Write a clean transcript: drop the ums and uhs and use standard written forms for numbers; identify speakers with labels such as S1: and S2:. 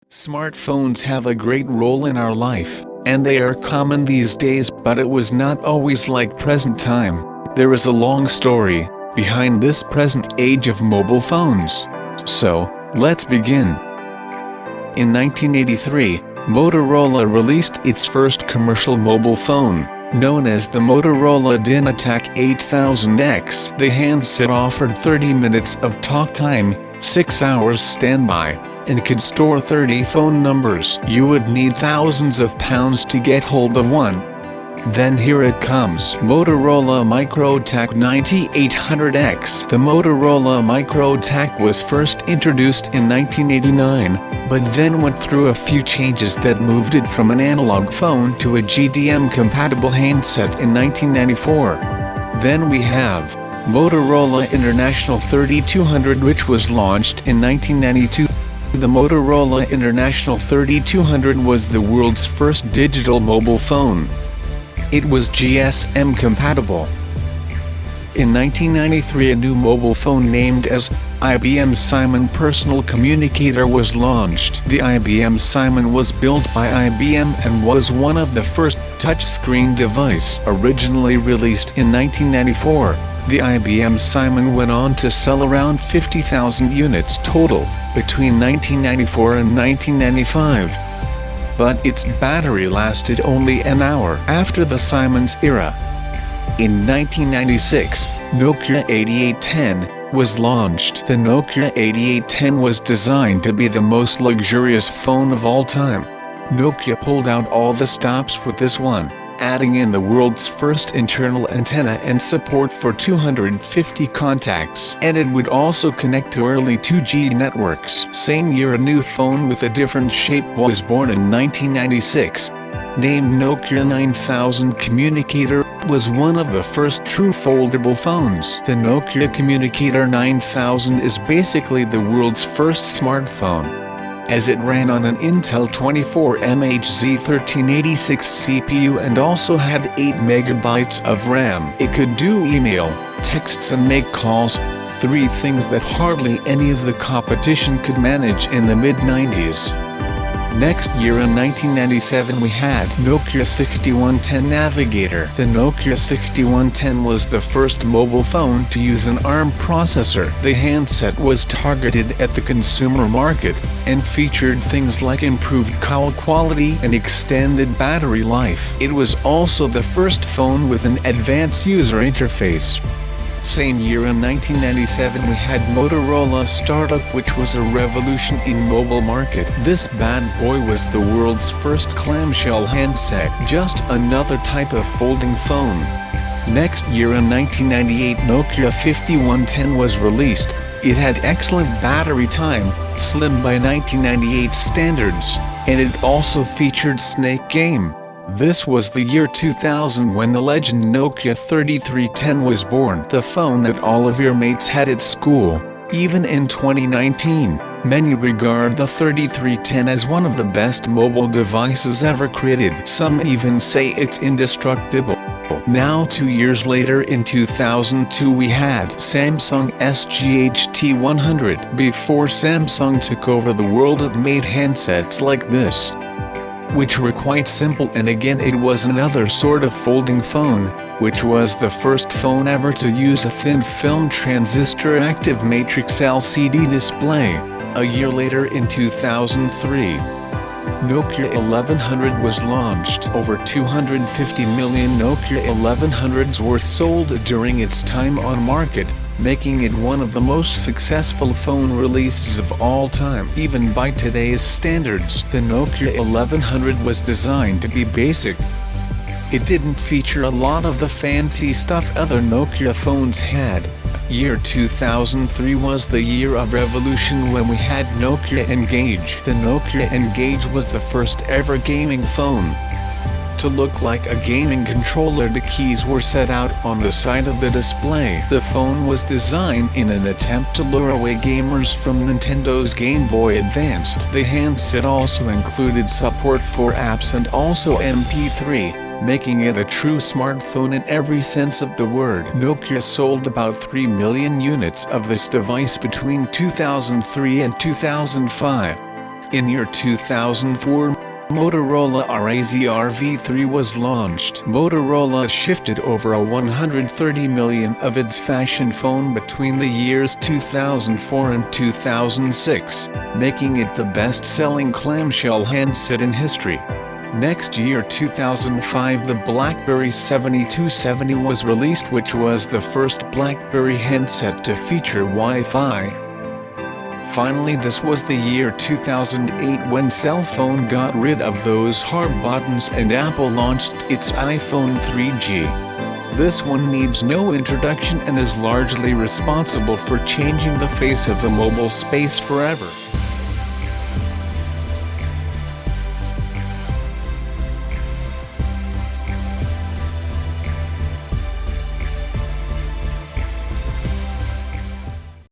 S1: Smartphones have a great role in our life, and they are common these days, but it was not always like present time. There is a long story behind this present age of mobile phones. So, let's begin. In 1983, Motorola released its first commercial mobile phone, known as the Motorola Dynatac 8000X. The handset offered 30 minutes of talk time, 6 hours standby, and could store 30 phone numbers. You would need thousands of pounds to get hold of one. Then here it comes. Motorola MicroTac 9800X. The Motorola MicroTac was first introduced in 1989, but then went through a few changes that moved it from an analog phone to a GDM-compatible handset in 1994. Then we have Motorola International 3200, which was launched in 1992. The Motorola International 3200 was the world's first digital mobile phone. It was GSM compatible. In 1993, a new mobile phone named as IBM Simon Personal Communicator was launched. The IBM Simon was built by IBM and was one of the first touchscreen device. Originally released in 1994, the IBM Simon went on to sell around 50,000 units total between 1994 and 1995. But its battery lasted only an hour after the Simon's era. In 1996, Nokia 8810 was launched. The Nokia 8810 was designed to be the most luxurious phone of all time. Nokia pulled out all the stops with this one, adding in the world's first internal antenna and support for 250 contacts. And it would also connect to early 2G networks. Same year, a new phone with a different shape was born in 1996. Named Nokia 9000 Communicator, was one of the first true foldable phones. The Nokia Communicator 9000 is basically the world's first smartphone, as it ran on an Intel 24MHz1386 CPU and also had 8 MB of RAM. It could do email, texts and make calls, 3 things that hardly any of the competition could manage in the mid-90s. Next year in 1997 we had Nokia 6110 Navigator. The Nokia 6110 was the first mobile phone to use an ARM processor. The handset was targeted at the consumer market, and featured things like improved call quality and extended battery life. It was also the first phone with an advanced user interface. Same year in 1997 we had Motorola Startup, which was a revolution in mobile market. This bad boy was the world's first clamshell handset, just another type of folding phone. Next year in 1998 Nokia 5110 was released. It had excellent battery time, slim by 1998 standards, and it also featured Snake Game. This was the year 2000 when the legend Nokia 3310 was born, the phone that all of your mates had at school. Even in 2019, many regard the 3310 as one of the best mobile devices ever created. Some even say it's indestructible. Now 2 years later in 2002 we had Samsung SGHT 100. Before Samsung took over the world, it made handsets like this, which were quite simple, and again it was another sort of folding phone, which was the first phone ever to use a thin film transistor active matrix LCD display. A year later in 2003, Nokia 1100 was launched. Over 250 million Nokia 1100s were sold during its time on market, making it one of the most successful phone releases of all time. Even by today's standards, the Nokia 1100 was designed to be basic. It didn't feature a lot of the fancy stuff other Nokia phones had. Year 2003 was the year of revolution when we had Nokia Engage. The Nokia Engage was the first ever gaming phone to look like a gaming controller. The keys were set out on the side of the display. The phone was designed in an attempt to lure away gamers from Nintendo's Game Boy Advance. The handset also included support for apps and also MP3, making it a true smartphone in every sense of the word. Nokia sold about 3 million units of this device between 2003 and 2005. In year 2004, Motorola AIZA V3 was launched. Motorola shifted over a 130 million of its fashion phone between the years 2004 and 2006, making it the best-selling clamshell handset in history. Next year 2005, the BlackBerry 7270 was released, which was the first BlackBerry handset to feature Wi-Fi. Finally, this was the year 2008 when cell phone got rid of those hard buttons and Apple launched its iPhone 3G. This one needs no introduction and is largely responsible for changing the face of the mobile space forever.